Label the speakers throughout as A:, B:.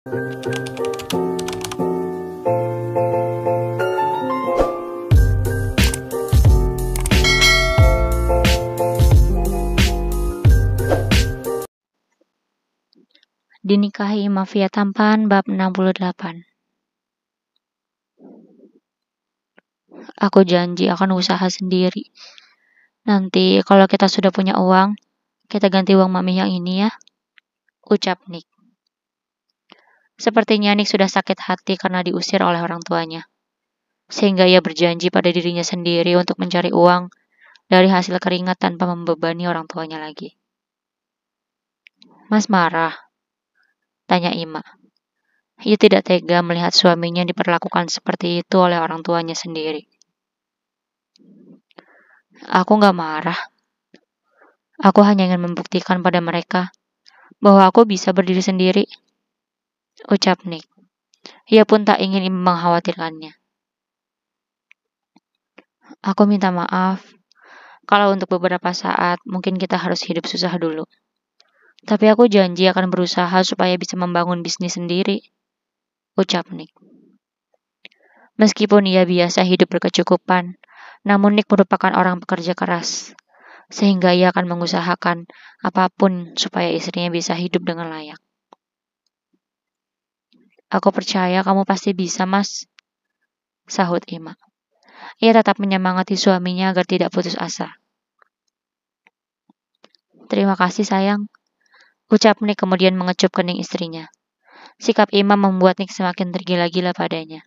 A: Dinikahi Mafia Tampan bab 68. Aku janji akan usaha sendiri. Nanti kalau kita sudah punya uang, kita ganti uang mami yang ini ya, ucap Nick. Sepertinya Nick sudah sakit hati karena diusir oleh orang tuanya. Sehingga ia berjanji pada dirinya sendiri untuk mencari uang dari hasil keringat tanpa membebani orang tuanya lagi. Mas marah? Tanya Ima. Ia tidak tega melihat suaminya diperlakukan seperti itu oleh orang tuanya sendiri. Aku gak marah. Aku hanya ingin membuktikan pada mereka bahwa aku bisa berdiri sendiri, ucap Nick. Ia pun tak ingin mengkhawatirkannya. Aku minta maaf kalau untuk beberapa saat mungkin kita harus hidup susah dulu. Tapi aku janji akan berusaha supaya bisa membangun bisnis sendiri, ucap Nick. Meskipun ia biasa hidup berkecukupan, namun Nick merupakan orang pekerja keras, sehingga ia akan mengusahakan apapun supaya istrinya bisa hidup dengan layak. Aku percaya kamu pasti bisa, Mas, sahut Ima. Ia tetap menyemangati suaminya agar tidak putus asa. Terima kasih sayang, ucap Nick kemudian mengecup kening istrinya. Sikap Ima membuat Nick semakin tergila-gila padanya.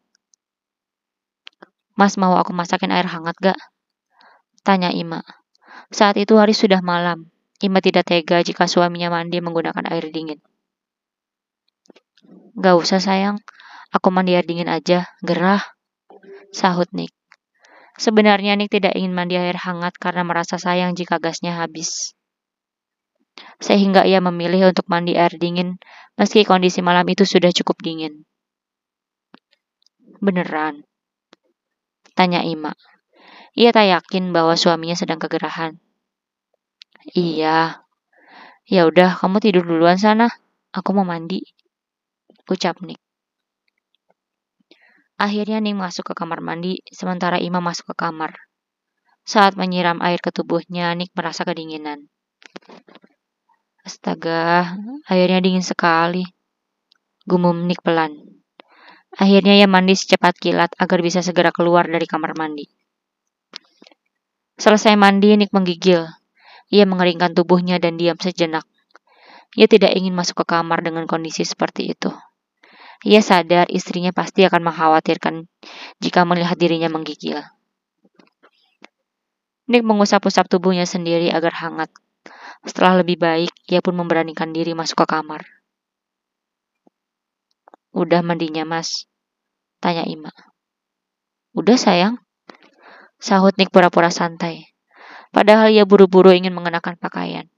A: Mas mau aku masakin air hangat gak? Tanya Ima. Saat itu hari sudah malam. Ima tidak tega jika suaminya mandi menggunakan air dingin. Gak usah sayang, aku mandi air dingin aja, gerah, sahut Nick. Sebenarnya Nick tidak ingin mandi air hangat karena merasa sayang jika gasnya habis. Sehingga ia memilih untuk mandi air dingin meski kondisi malam itu sudah cukup dingin. Beneran? Tanya Ima. Ia tak yakin bahwa suaminya sedang kegerahan. Iya. Ya udah, kamu tidur duluan sana. Aku mau mandi, ucap Nick. Akhirnya Nick masuk ke kamar mandi, sementara Ima masuk ke kamar. Saat menyiram air ke tubuhnya, Nick merasa kedinginan. Astaga, airnya dingin sekali, gumam Nick pelan. Akhirnya ia mandi secepat kilat agar bisa segera keluar dari kamar mandi. Selesai mandi, Nick menggigil. Ia mengeringkan tubuhnya dan diam sejenak. Ia tidak ingin masuk ke kamar dengan kondisi seperti itu. Ia sadar istrinya pasti akan mengkhawatirkan jika melihat dirinya menggigil. Nick mengusap-usap tubuhnya sendiri agar hangat. Setelah lebih baik, ia pun memberanikan diri masuk ke kamar. Udah mandinya, Mas? Tanya Ima. Udah sayang, sahut Nick pura-pura santai. Padahal ia buru-buru ingin mengenakan pakaian.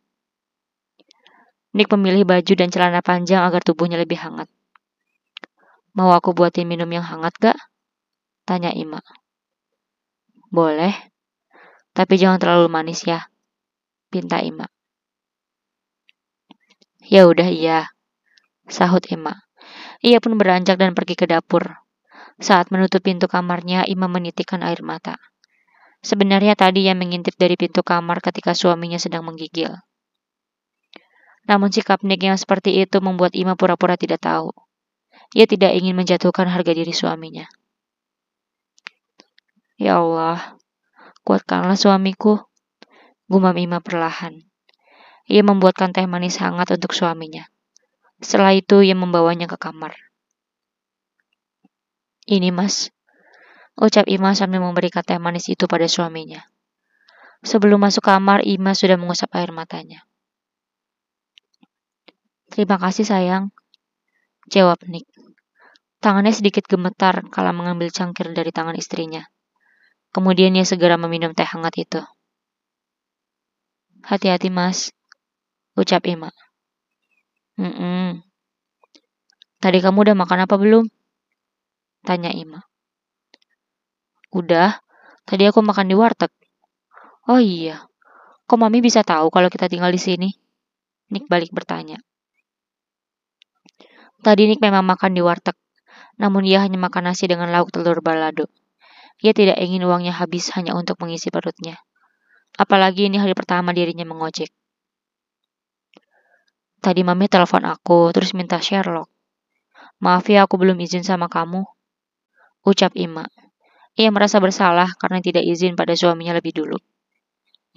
A: Nick memilih baju dan celana panjang agar tubuhnya lebih hangat. Mau aku buatin minum yang hangat gak? Tanya Ima. Boleh, tapi jangan terlalu manis ya, pinta Ima. Ya udah iya, sahut Ima. Ia pun beranjak dan pergi ke dapur. Saat menutup pintu kamarnya, Ima menitikkan air mata. Sebenarnya tadi ia mengintip dari pintu kamar ketika suaminya sedang menggigil. Namun sikap Nick yang seperti itu membuat Ima pura-pura tidak tahu. Ia tidak ingin menjatuhkan harga diri suaminya. Ya Allah, kuatkanlah suamiku, gumam Ima perlahan. Ia membuatkan teh manis hangat untuk suaminya. Setelah itu ia membawanya ke kamar. Ini Mas, ucap Ima sambil memberikan teh manis itu pada suaminya. Sebelum masuk kamar, Ima sudah mengusap air matanya. Terima kasih sayang, jawab Nick. Tangannya sedikit gemetar kala mengambil cangkir dari tangan istrinya. Kemudian ia segera meminum teh hangat itu. Hati-hati Mas, ucap Ima. Tadi kamu udah makan apa belum? Tanya Ima. Udah, tadi aku makan di warteg. Oh iya, kok Mami bisa tahu kalau kita tinggal di sini? Nick balik bertanya. Tadi Nick memang makan di warteg, namun ia hanya makan nasi dengan lauk telur balado. Ia tidak ingin uangnya habis hanya untuk mengisi perutnya. Apalagi ini hari pertama dirinya mengojek. Tadi Mami telepon aku, terus minta Sherlock. Maaf ya aku belum izin sama kamu, ucap Ima. Ia merasa bersalah karena tidak izin pada suaminya lebih dulu.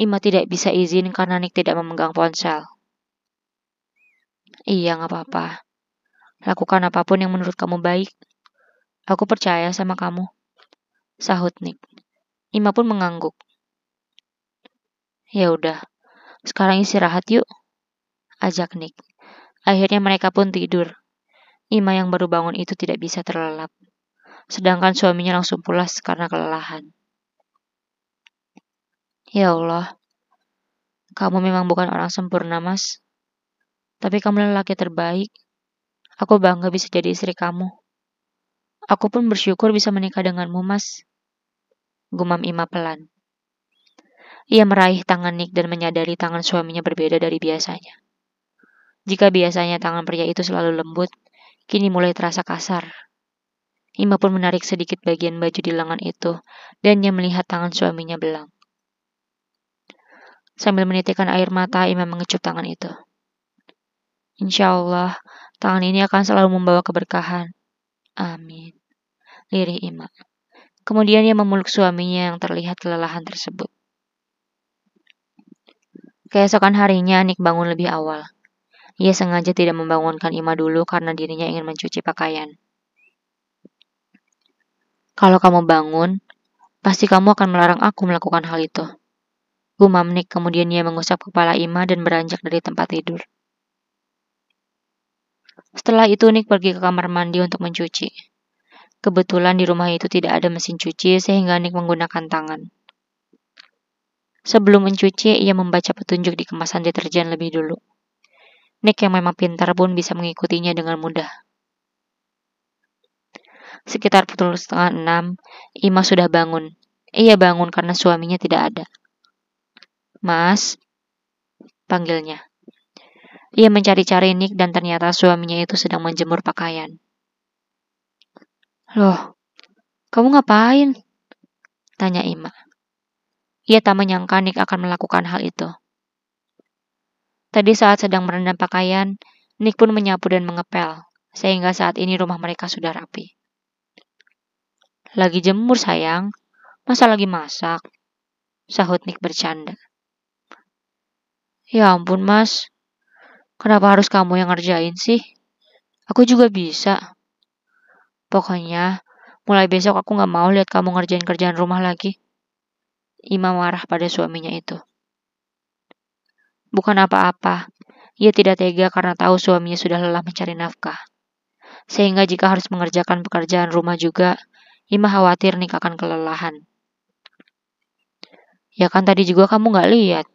A: Ima tidak bisa izin karena Nick tidak memegang ponsel. Iya, nggak apa-apa. Lakukan apapun yang menurut kamu baik. Aku percaya sama kamu, sahut Nick. Ima pun mengangguk. Ya udah, sekarang istirahat yuk, ajak Nick. Akhirnya mereka pun tidur. Ima yang baru bangun itu tidak bisa terlelap. Sedangkan suaminya langsung pulas karena kelelahan. Ya Allah, kamu memang bukan orang sempurna, Mas. Tapi kamu lelaki terbaik. Aku bangga bisa jadi istri kamu. Aku pun bersyukur bisa menikah denganmu, Mas. Gumam Ima pelan. Ia meraih tangan Nick dan menyadari tangan suaminya berbeda dari biasanya. Jika biasanya tangan pria itu selalu lembut, kini mulai terasa kasar. Ima pun menarik sedikit bagian baju di lengan itu, dan ia melihat tangan suaminya belang. Sambil menitikkan air mata, Ima mengecup tangan itu. Insya Allah, tangan ini akan selalu membawa keberkahan. Amin. Lirih Ima. Kemudian ia memeluk suaminya yang terlihat kelelahan tersebut. Keesokan harinya, Nick bangun lebih awal. Ia sengaja tidak membangunkan Ima dulu karena dirinya ingin mencuci pakaian. Kalau kamu bangun, pasti kamu akan melarang aku melakukan hal itu. Gumam Nick, kemudian ia mengusap kepala Ima dan beranjak dari tempat tidur. Setelah itu Nick pergi ke kamar mandi untuk mencuci. Kebetulan di rumah itu tidak ada mesin cuci sehingga Nick menggunakan tangan. Sebelum mencuci, ia membaca petunjuk di kemasan deterjen lebih dulu. Nick yang memang pintar pun bisa mengikutinya dengan mudah. Sekitar pukul 5:30, Ima sudah bangun. Ia bangun karena suaminya tidak ada. Mas, panggilnya. Ia mencari-cari Nick dan ternyata suaminya itu sedang menjemur pakaian. Loh, kamu ngapain? Tanya Ima. Ia tak menyangka Nick akan melakukan hal itu. Tadi saat sedang merendam pakaian, Nick pun menyapu dan mengepel, sehingga saat ini rumah mereka sudah rapi. Lagi jemur sayang, masa lagi masak? Sahut Nick bercanda. Ya ampun mas, kenapa harus kamu yang ngerjain sih? Aku juga bisa. Pokoknya, mulai besok aku gak mau lihat kamu ngerjain kerjaan rumah lagi. Ima marah pada suaminya itu. Bukan apa-apa, ia tidak tega karena tahu suaminya sudah lelah mencari nafkah. Sehingga jika harus mengerjakan pekerjaan rumah juga, Ima khawatir Nick akan kelelahan. Ya kan tadi juga kamu gak lihat.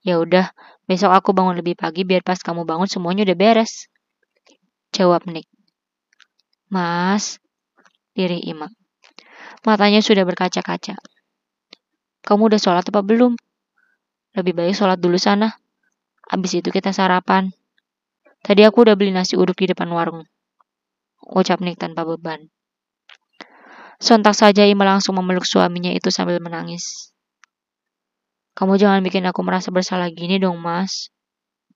A: Ya udah, besok aku bangun lebih pagi biar pas kamu bangun semuanya udah beres. Jawab Nick. Mas, diri Ima. Matanya sudah berkaca-kaca. Kamu udah sholat apa belum? Lebih baik sholat dulu sana. Abis itu kita sarapan. Tadi aku udah beli nasi uduk di depan warung. Ucap Nick tanpa beban. Sontak saja Ima langsung memeluk suaminya itu sambil menangis. Kamu jangan bikin aku merasa bersalah gini dong, Mas.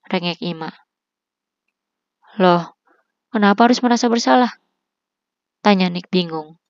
A: Rengek Ima. Loh, kenapa harus merasa bersalah? Tanya Nick bingung.